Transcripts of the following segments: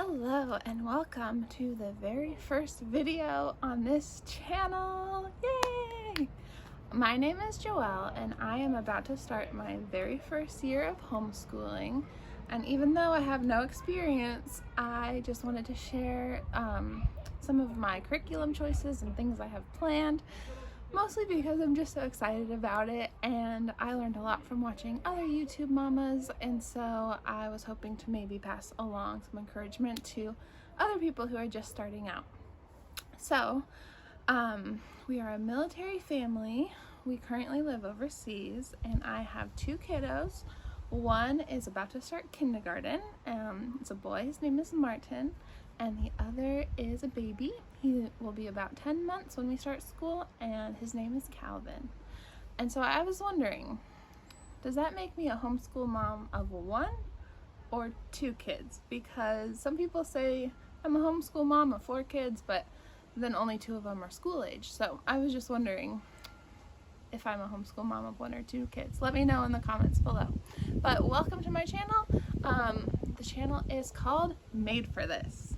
Hello and welcome to the very first video on this channel. Yay! My name is Joelle and I am about to start my very first year of homeschooling, and even though I have no experience, I just wanted to share some of my curriculum choices and things I have planned, mostly because I'm just so excited about it and I learned a lot from watching other YouTube mamas, and so I was hoping to maybe pass along some encouragement to other people who are just starting out. So we are a military family. We currently live overseas and I have two kiddos. One is about to start kindergarten. It's a boy, his name is Martin, and the other is a baby. He will be about 10 months when we start school, and his name is Calvin. And so I was wondering, does that make me a homeschool mom of one or two kids? Because some people say I'm a homeschool mom of 4 kids, but then only 2 of them are school age. So I was just wondering if I'm a homeschool mom of 1 or 2 kids. Let me know in the comments below. But welcome to my channel. The channel is called Made for This.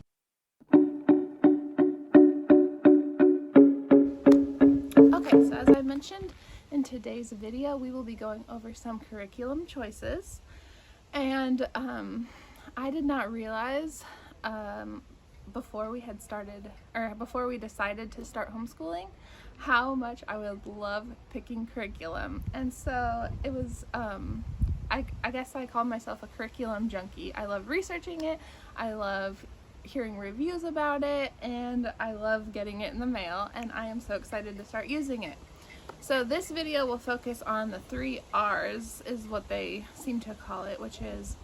Okay, so as I mentioned in today's video, we will be going over some curriculum choices, and I did not realize before we decided to start homeschooling how much I would love picking curriculum. And so it was I guess I call myself a curriculum junkie. I love researching it, I love hearing reviews about it, and I love getting it in the mail, and I am so excited to start using it. So this video will focus on the 3 R's, is what they seem to call it, which is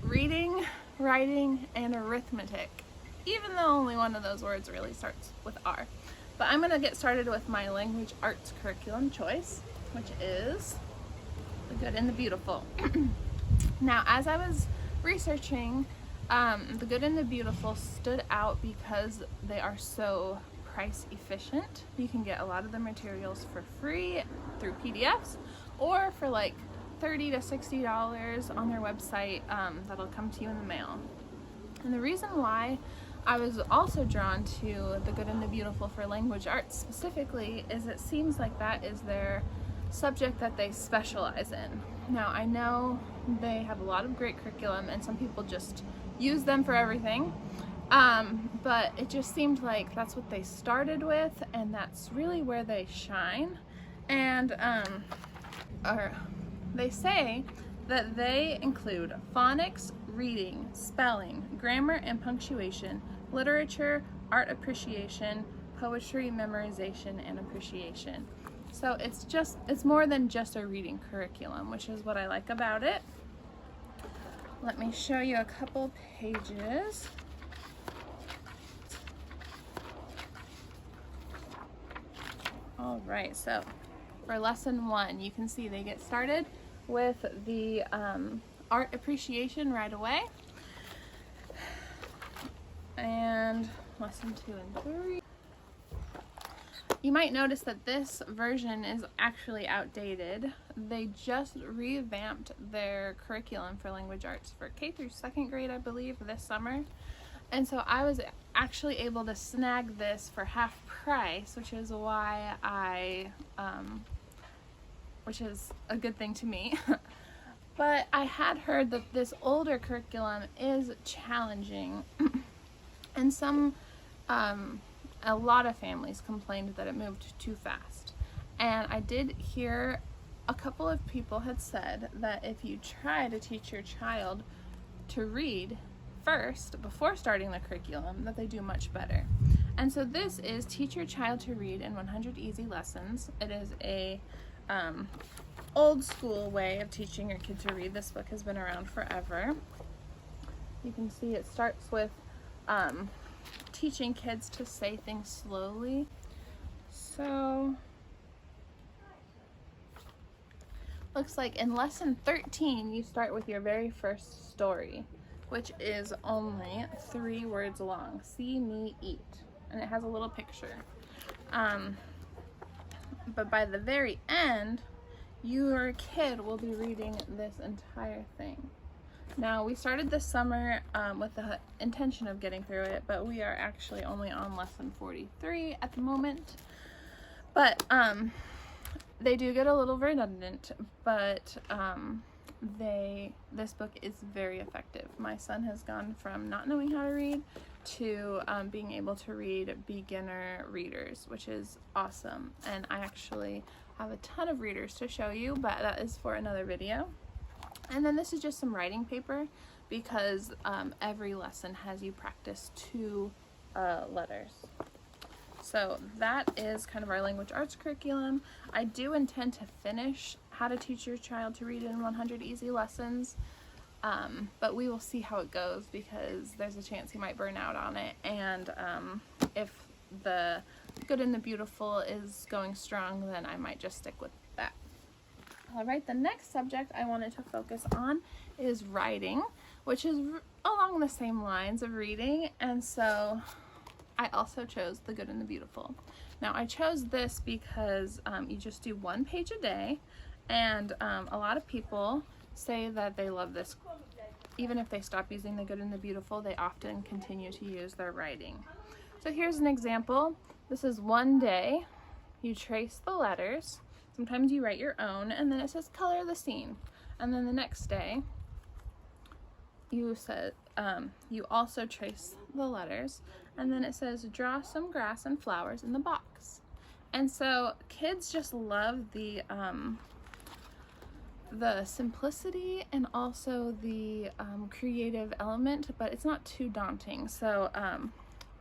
reading, writing, and arithmetic, even though only one of those words really starts with R. But I'm going to get started with my language arts curriculum choice, which is the Good and the Beautiful. Now, as I was researching, the Good and the Beautiful stood out because they are so price efficient. You can get a lot of the materials for free through PDFs or for like $30 to $60 on their website. That'll come to you in the mail. And the reason why I was also drawn to the Good and the Beautiful for language arts specifically is it seems like that is their subject that they specialize in. Now, I know they have a lot of great curriculum and some people just use them for everything, but it just seemed like that's what they started with and that's really where they shine. And they say that they include phonics, reading, spelling, grammar and punctuation, literature, art appreciation, poetry, memorization, and appreciation. So it's more than just a reading curriculum, which is what I like about it. Let me show you a couple pages. All right, so for lesson 1, you can see they get started with the art appreciation right away. And lesson 2 and 3. You might notice that this version is actually outdated. They just revamped their curriculum for language arts for K through 2nd grade, I believe, this summer. And so I was actually able to snag this for half price, which is why which is a good thing to me. But I had heard that this older curriculum is challenging and a lot of families complained that it moved too fast. And I did hear a couple of people had said that if you try to teach your child to read first before starting the curriculum, that they do much better. And so this is Teach Your Child to Read in 100 Easy Lessons. It is a old school way of teaching your kid to read. This book has been around forever. You can see it starts with teaching kids to say things slowly. So looks like in lesson 13 you start with your very first story, which is only 3 words long. See, me, eat. And it has a little picture. But by the very end, your kid will be reading this entire thing. Now, we started this summer with the intention of getting through it, but we are actually only on lesson 43 at the moment. But they do get a little redundant, but this book is very effective. My son has gone from not knowing how to read to being able to read beginner readers, which is awesome. And I actually have a ton of readers to show you, but that is for another video. And then this is just some writing paper, because every lesson has you practice 2 letters. So that is kind of our language arts curriculum. I do intend to finish How to Teach Your Child to Read in 100 Easy Lessons, but we will see how it goes, because there's a chance he might burn out on it. And if the Good and the Beautiful is going strong, then I might just stick with that. All right, the next subject I wanted to focus on is writing, which is along the same lines of reading, and so I also chose The Good and the Beautiful. Now, I chose this because you just do 1 page a day, and a lot of people say that they love this. Even if they stop using The Good and the Beautiful, they often continue to use their writing. So here's an example. This is one day. You trace the letters. Sometimes you write your own, and then it says color the scene. And then the next day, you also trace the letters, and then it says draw some grass and flowers in the box. And so kids just love the simplicity and also the creative element, but it's not too daunting. So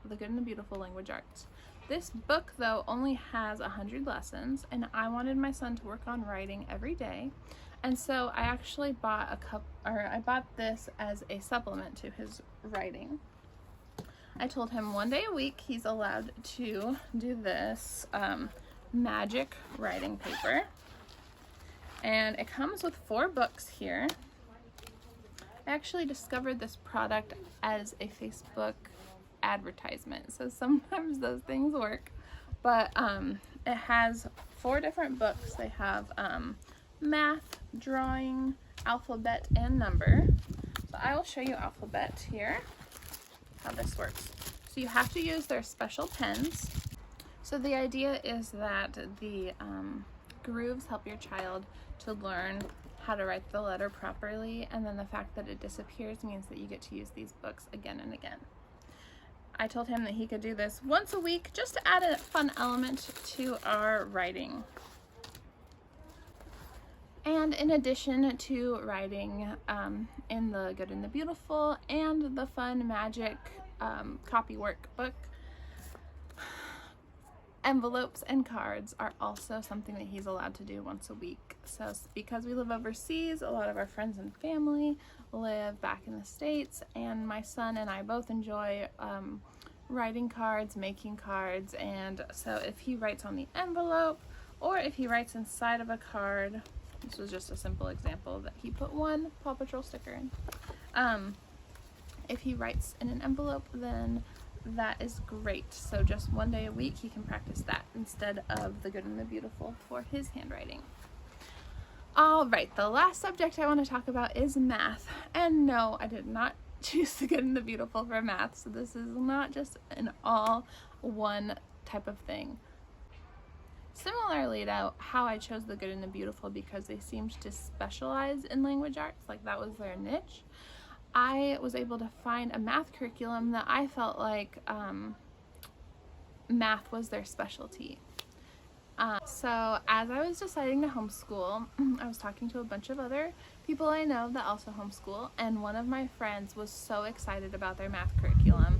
The Good and the Beautiful Language Arts. This book, though, only has 100 lessons, and I wanted my son to work on writing every day, and so I actually bought I bought this as a supplement to his writing. I told him 1 day a week he's allowed to do this magic writing paper, and it comes with 4 books here. I actually discovered this product as a Facebook advertisement, so sometimes those things work, but it has 4 different books. They have math, drawing, alphabet, and number. So I will show you alphabet here, how this works. So you have to use their special pens. So the idea is that the grooves help your child to learn how to write the letter properly, and then the fact that it disappears means that you get to use these books again and again. I told him that he could do this once a week just to add a fun element to our writing. And in addition to writing in The Good and the Beautiful and the fun magic copy workbook, envelopes and cards are also something that he's allowed to do once a week. So because we live overseas, a lot of our friends and family live back in the States, and my son and I both enjoy writing cards, making cards, and so if he writes on the envelope or if he writes inside of a card, this was just a simple example that he put 1 Paw Patrol sticker in. If he writes in an envelope, then that is great. So just 1 day a week he can practice that instead of The Good and the Beautiful for his handwriting. All right, the last subject I want to talk about is math. And no, I did not choose The Good and the Beautiful for math, so this is not just an all one type of thing. Similarly to how I chose The Good and the Beautiful, because they seemed to specialize in language arts, like that was their niche, I was able to find a math curriculum that I felt like math was their specialty. So as I was deciding to homeschool, I was talking to a bunch of other people I know that also homeschool, and one of my friends was so excited about their math curriculum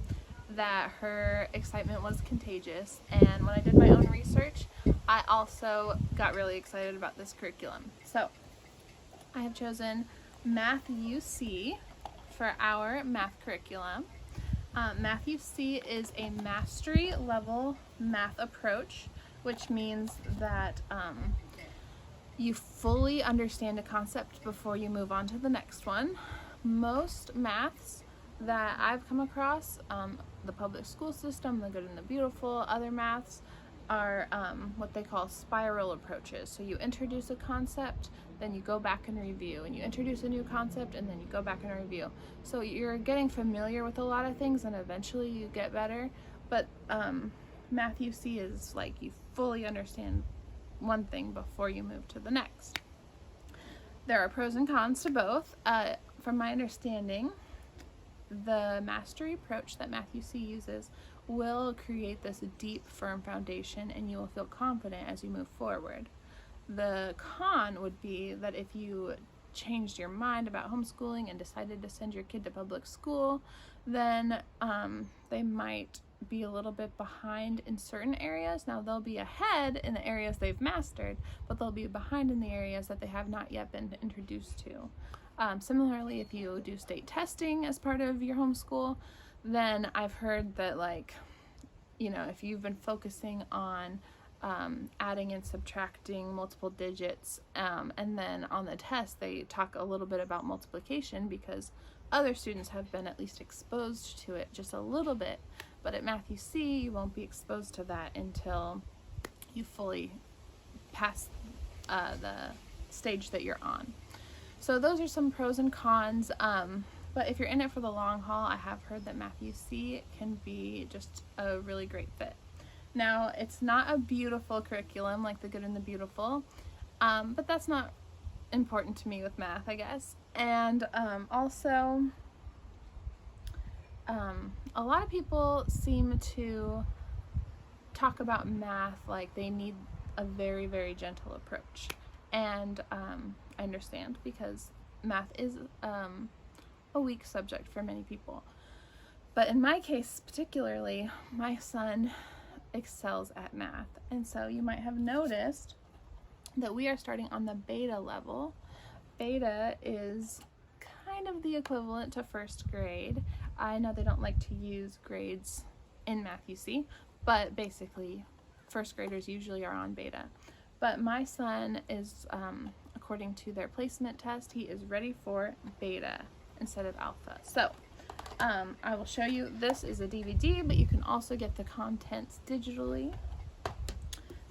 that her excitement was contagious, and when I did my own research, I also got really excited about this curriculum. So I have chosen Math UC for our math curriculum. Math UC is a mastery level math approach, which means that you fully understand a concept before you move on to the next one. Most maths that I've come across, the public school system, The Good and the Beautiful, other maths, are what they call spiral approaches. So you introduce a concept, then you go back and review, and you introduce a new concept, and then you go back and review. So you're getting familiar with a lot of things, and eventually you get better. But Math UC is like you fully understand one thing before you move to the next. There are pros and cons to both. From my understanding, the mastery approach that Math UC uses will create this deep, firm foundation, and you will feel confident as you move forward. The con would be that if you changed your mind about homeschooling and decided to send your kid to public school, then they might be a little bit behind in certain areas. Now they'll be ahead in the areas they've mastered, but they'll be behind in the areas that they have not yet been introduced to. Similarly, if you do state testing as part of your homeschool, then I've heard that, like, you know, if you've been focusing on adding and subtracting multiple digits, and then on the test they talk a little bit about multiplication because other students have been at least exposed to it just a little bit, but at Math UC you won't be exposed to that until you fully pass the stage that you're on. So those are some pros and cons, but if you're in it for the long haul, I have heard that Math UC can be just a really great fit. Now, it's not a beautiful curriculum like The Good and the Beautiful, but that's not important to me with math, I guess. And also, a lot of people seem to talk about math like they need a very, very gentle approach. And I understand, because math is a weak subject for many people. But in my case particularly, my son excels at math, and so you might have noticed that we are starting on the beta level. Beta is kind of the equivalent to first grade. I know they don't like to use grades in Math UC, but basically first graders usually are on beta. But my son is, according to their placement test, he is ready for beta instead of alpha. So I will show you. This is a DVD, but you can also get the contents digitally.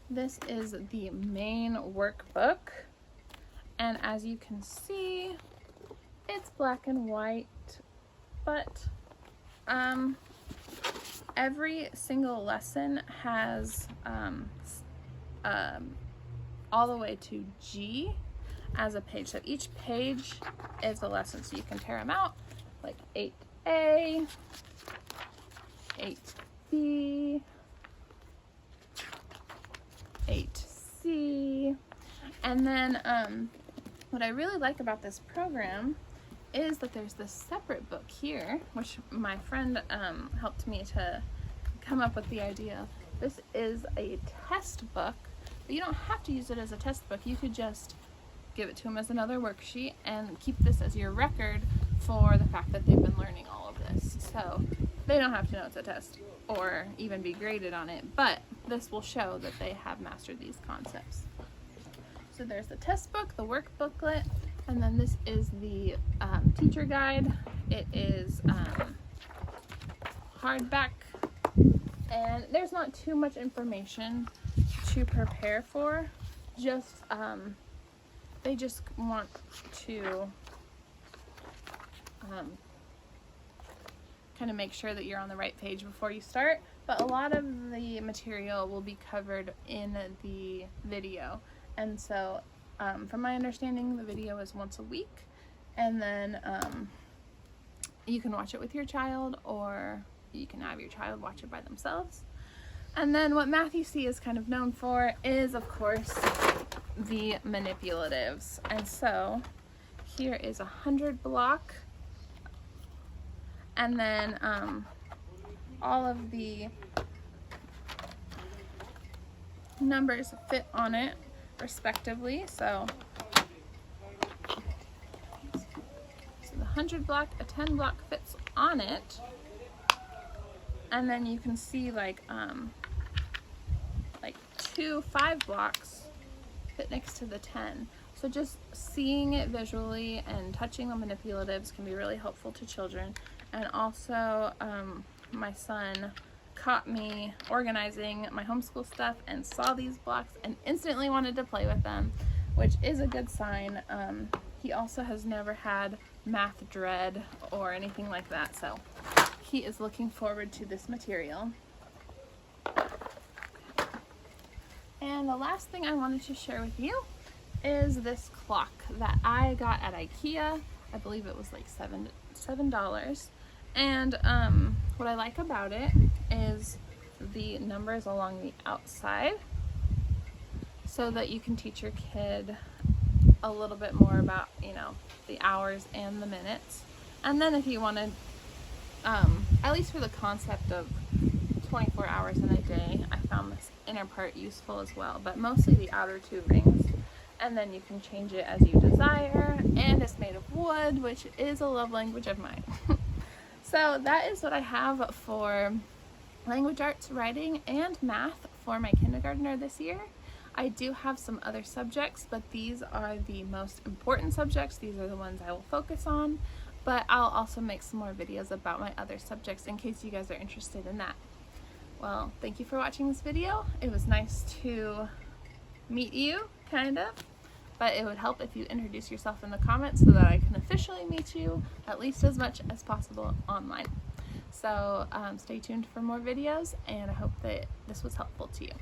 This is the main workbook, and as you can see, it's black and white, but every single lesson has all the way to G as a page. So each page is a lesson, so you can tear them out, like 8A, 8B, 8C, and then what I really like about this program is that there's this separate book here, which my friend helped me to come up with the idea. This is a test book, but you don't have to use it as a test book. You could just give it to them as another worksheet and keep this as your record for the fact that they've been learning all of this. So they don't have to know it's a test or even be graded on it, but this will show that they have mastered these concepts. So there's the test book, the work booklet, and then this is the teacher guide. It is hardback, and there's not too much information to prepare for. Just they just want to kind of make sure that you're on the right page before you start, but a lot of the material will be covered in the video. And so from my understanding, the video is once a week, and then you can watch it with your child, or you can have your child watch it by themselves. And then what Math UC is kind of known for is, of course, the manipulatives. And so here is a 100 block, and then all of the numbers fit on it respectively. So the 100 block, a 10 block fits on it, and then you can see like 2 5 blocks fit next to the 10. So just seeing it visually and touching the manipulatives can be really helpful to children. And also my son caught me organizing my homeschool stuff and saw these blocks and instantly wanted to play with them. which is a good sign. He also has never had math dread or anything like that, so he is looking forward to this material. And the last thing I wanted to share with you is this clock that I got at IKEA. I believe it was like $7. And what I like about it is the numbers along the outside, so that you can teach your kid a little bit more about, you know, the hours and the minutes. And then if you want to, at least for the concept of 24 hours in a day, I found this inner part useful as well, but mostly the outer two rings. And then you can change it as you desire, and it's made of wood, which is a love language of mine. So that is what I have for language arts, writing, and math for my kindergartner this year. I do have some other subjects, but these are the most important subjects. These are the ones I will focus on, but I'll also make some more videos about my other subjects in case you guys are interested in that. Well, thank you for watching this video. It was nice to meet you, kind of, but it would help if you introduce yourself in the comments so that I can officially meet you at least as much as possible online. So stay tuned for more videos, and I hope that this was helpful to you.